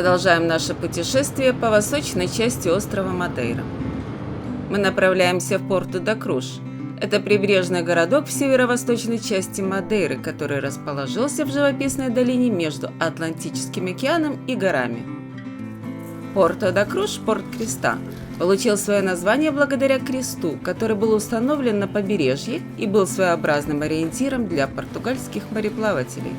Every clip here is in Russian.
Продолжаем наше путешествие по восточной части острова Мадейра. Мы направляемся в Порту-да-Круш. Это прибрежный городок в северо-восточной части Мадейры, который расположился в живописной долине между Атлантическим океаном и горами. Порто-да-Круш, порт креста, получил свое название благодаря кресту, который был установлен на побережье и был своеобразным ориентиром для португальских мореплавателей.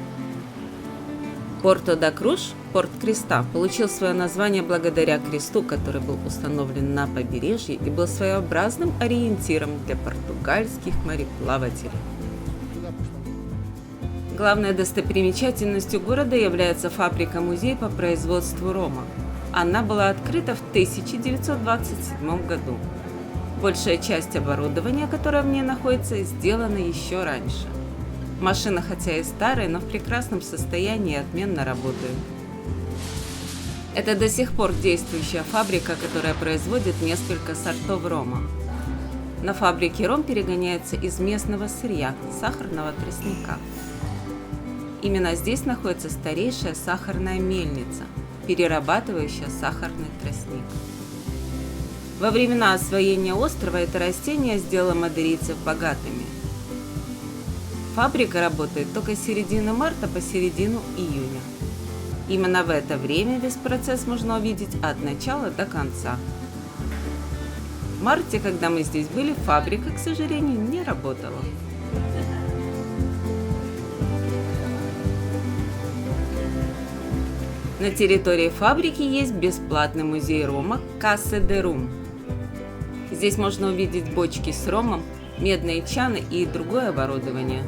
Порто-да-Круш, порт креста, получил свое название благодаря кресту, который был установлен на побережье и был своеобразным ориентиром для португальских мореплавателей. Главной достопримечательностью города является фабрика-музей по производству рома. Она была открыта в 1927 году. Большая часть оборудования, которое в ней находится, сделана еще раньше. Машина, хотя и старая, но в прекрасном состоянии и отменно работает. Это до сих пор действующая фабрика, которая производит несколько сортов рома. На фабрике ром перегоняется из местного сырья – сахарного тростника. Именно здесь находится старейшая сахарная мельница, перерабатывающая сахарный тростник. Во времена освоения острова это растение сделало мадейрийцев богатыми. Фабрика работает только с середины марта по середину июня. Именно в это время весь процесс можно увидеть от начала до конца. В марте, когда мы здесь были, фабрика, к сожалению, не работала. На территории фабрики есть бесплатный музей рома Касса де Рум. Здесь можно увидеть бочки с ромом, медные чаны и другое оборудование.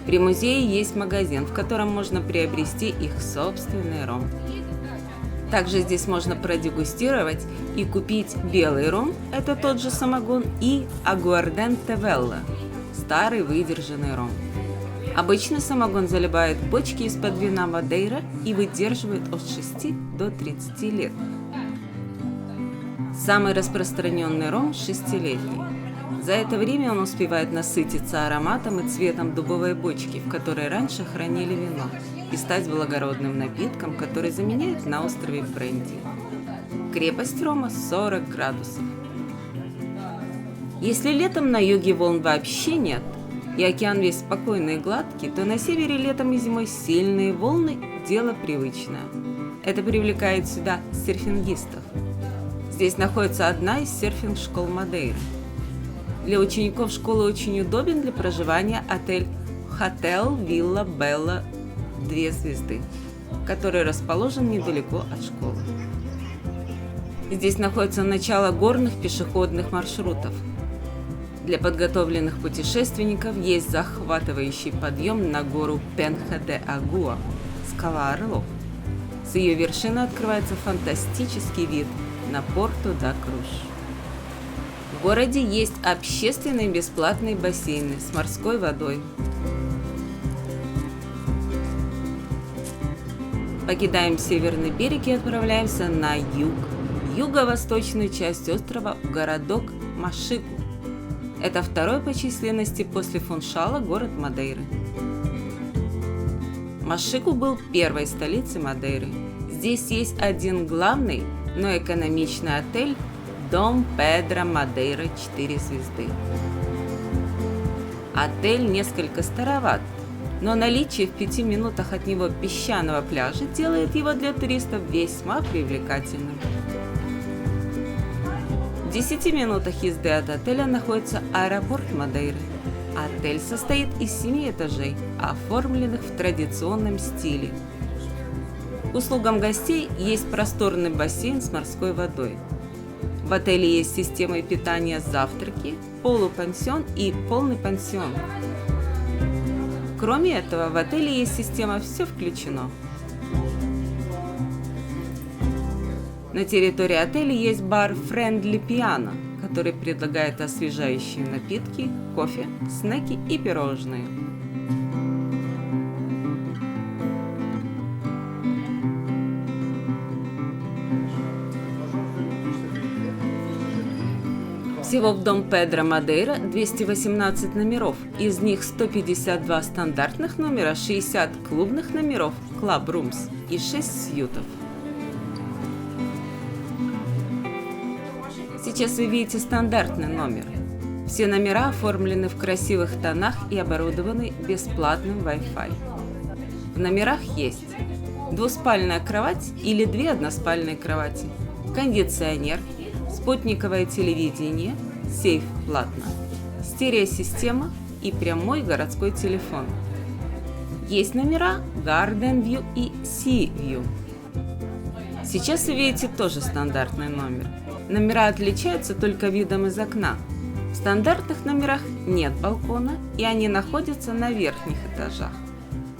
При музее есть магазин, в котором можно приобрести их собственный ром. Также здесь можно продегустировать и купить белый ром, это тот же самогон, и агуарденте велла, старый выдержанный ром. Обычно самогон заливают в бочки из-под вина Мадейра и выдерживают от 6 до 30 лет. Самый распространенный ром – 6-летний. За это время он успевает насытиться ароматом и цветом дубовой бочки, в которой раньше хранили вино, и стать благородным напитком, который заменяет на острове бренди. Крепость рома 40 градусов. Если летом на юге волн вообще нет, и океан весь спокойный и гладкий, то на севере летом и зимой сильные волны – дело привычное. Это привлекает сюда серфингистов. Здесь находится одна из серфинг-школ Мадейры. Для учеников школы очень удобен для проживания отель Хотел Вилла Белла 2 звезды, который расположен недалеко от школы. Здесь находится начало горных пешеходных маршрутов. Для подготовленных путешественников есть захватывающий подъем на гору Пенха-де-Агуа, скала Орлов. С ее вершины открывается фантастический вид на Порту-да-Круш. В городе есть общественные бесплатные бассейны с морской водой. Покидаем северный берег и отправляемся на юг, юго-восточную часть острова, в городок Машику. Это второй по численности после Фуншала город Мадейры. Машику был первой столицей Мадейры. Здесь есть один главный, но экономичный отель Дом Педро Мадейра 4 звезды. Отель несколько староват, но наличие в 5 минутах от него песчаного пляжа делает его для туристов весьма привлекательным. В 10 минутах езды от отеля находится аэропорт Мадейры. Отель состоит из 7 этажей, оформленных в традиционном стиле. К услугам гостей есть просторный бассейн с морской водой. В отеле есть система питания завтраки, полупансион и полный пансион. Кроме этого, в отеле есть система «Все включено». На территории отеля есть бар Friendly Piano, который предлагает освежающие напитки, кофе, снеки и пирожные. Всего в Дом Педро Мадейра 218 номеров, из них 152 стандартных номера, 60 клубных номеров Club Rooms и 6 сьютов. Сейчас вы видите стандартный номер. Все номера оформлены в красивых тонах и оборудованы бесплатным Wi-Fi. В номерах есть двуспальная кровать или 2 односпальные кровати, кондиционер, спутниковое телевидение, сейф платно, стереосистема и прямой городской телефон. Есть номера Garden View и Sea View. Сейчас вы видите тоже стандартный номер. Номера отличаются только видом из окна. В стандартных номерах нет балкона, и они находятся на верхних этажах.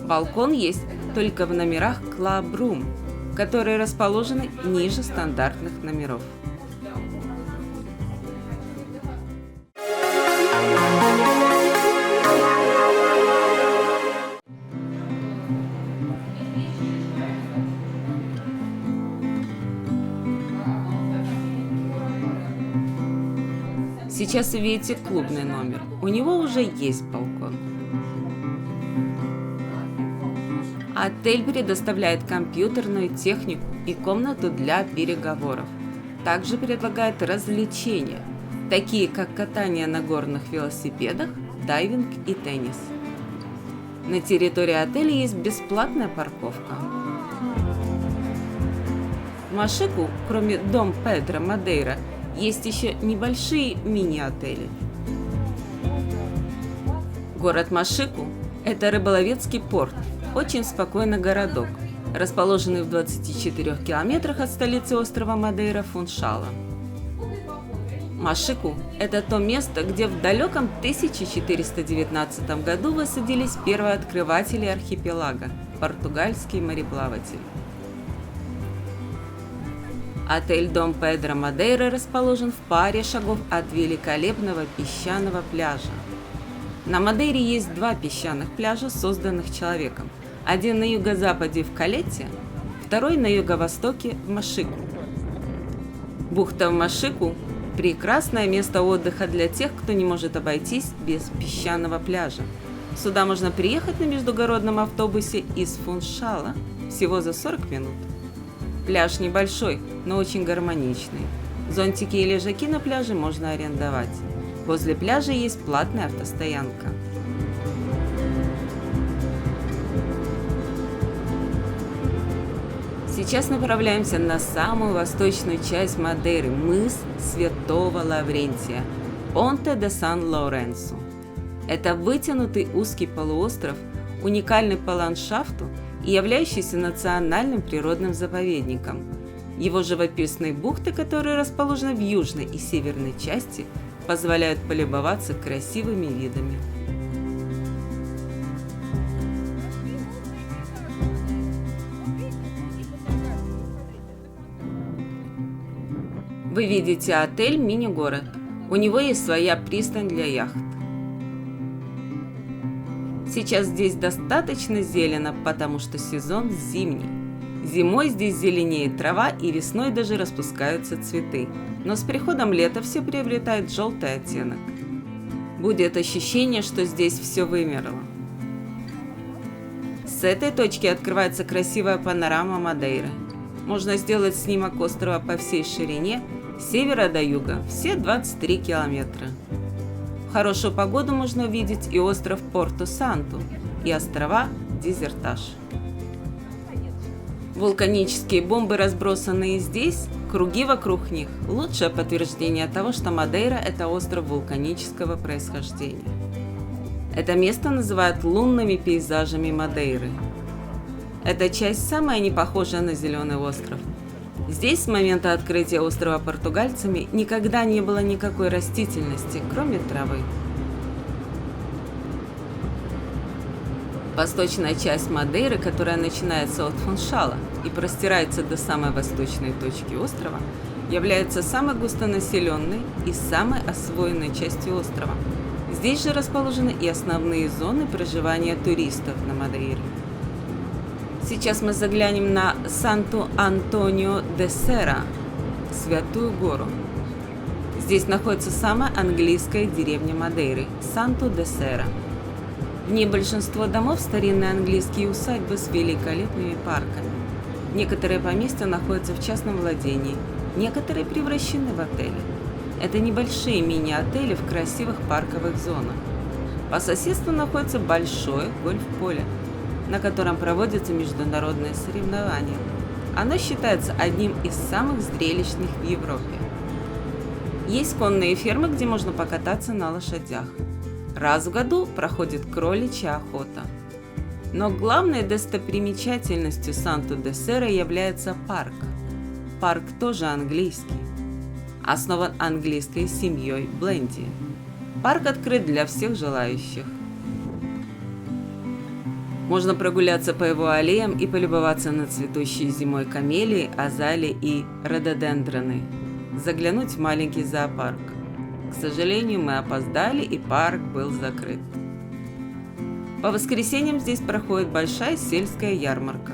Балкон есть только в номерах Club Room, которые расположены ниже стандартных номеров. Сейчас вы видите клубный номер. У него уже есть балкон. Отель предоставляет компьютерную технику и комнату для переговоров. Также предлагает развлечения, такие как катание на горных велосипедах, дайвинг и теннис. На территории отеля есть бесплатная парковка. В Машику, кроме Дом Педро Мадейра, есть еще небольшие мини-отели. Город Машику – это рыболовецкий порт, очень спокойный городок, расположенный в 24 километрах от столицы острова Мадейра Фуншала. Машику – это то место, где в далеком 1419 году высадились первые открыватели архипелага – португальские мореплаватели. Отель Дом Педро Мадейра расположен в паре шагов от великолепного песчаного пляжа. На Мадейре есть 2 песчаных пляжа, созданных человеком. Один на юго-западе в Калете, второй на юго-востоке в Машику. Бухта в Машику – прекрасное место отдыха для тех, кто не может обойтись без песчаного пляжа. Сюда можно приехать на междугородном автобусе из Фуншала всего за 40 минут. Пляж небольшой, но очень гармоничный. Зонтики и лежаки на пляже можно арендовать. Возле пляжа есть платная автостоянка. Сейчас направляемся на самую восточную часть Мадейры – мыс Святого Лаврентия – Понте де Сан-Лоренсо. Это вытянутый узкий полуостров, уникальный по ландшафту и являющийся национальным природным заповедником. Его живописные бухты, которые расположены в южной и северной части, позволяют полюбоваться красивыми видами. Вы видите отель «Мини-город». У него есть своя пристань для яхт. Сейчас здесь достаточно зелено, потому что сезон зимний. Зимой здесь зеленеет трава и весной даже распускаются цветы. Но с приходом лета все приобретает желтый оттенок. Будет ощущение, что здесь все вымерло. С этой точки открывается красивая панорама Мадейры. Можно сделать снимок острова по всей ширине, с севера до юга, все 23 километра. В хорошую погоду можно увидеть и остров Порту-Санту, и острова Дезертаж. Вулканические бомбы, разбросанные здесь, круги вокруг них – лучшее подтверждение того, что Мадейра – это остров вулканического происхождения. Это место называют лунными пейзажами Мадейры. Эта часть самая не похожая на Зеленый остров. Здесь с момента открытия острова португальцами никогда не было никакой растительности, кроме травы. Восточная часть Мадейры, которая начинается от Фуншала и простирается до самой восточной точки острова, является самой густонаселенной и самой освоенной частью острова. Здесь же расположены и основные зоны проживания туристов на Мадейре. Сейчас мы заглянем на Санту-Антонио-де-Сера, Святую гору. Здесь находится самая английская деревня Мадейры – Санту-де-Сера. В ней большинство домов – старинные английские усадьбы с великолепными парками. Некоторые поместья находятся в частном владении, некоторые превращены в отели. Это небольшие мини-отели в красивых парковых зонах. По соседству находится большое гольф-поле, на котором проводятся международные соревнования. Оно считается одним из самых зрелищных в Европе. Есть конные фермы, где можно покататься на лошадях. Раз в году проходит кроличья охота. Но главной достопримечательностью Санту-де-Серра является парк. Парк тоже английский. Основан английской семьей Бленди. Парк открыт для всех желающих. Можно прогуляться по его аллеям и полюбоваться на цветущие зимой камелии, азалии и рододендроны. Заглянуть в маленький зоопарк. К сожалению, мы опоздали, и парк был закрыт. По воскресеньям здесь проходит большая сельская ярмарка.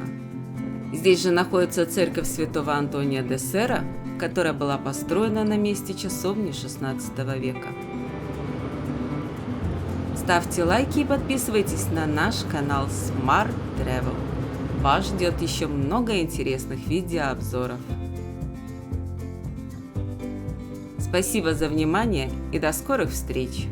Здесь же находится церковь святого Антония де Серра, которая была построена на месте часовни XVI века. Ставьте лайки и подписывайтесь на наш канал Smart Travel. Вас ждет еще много интересных видеообзоров. Спасибо за внимание и до скорых встреч!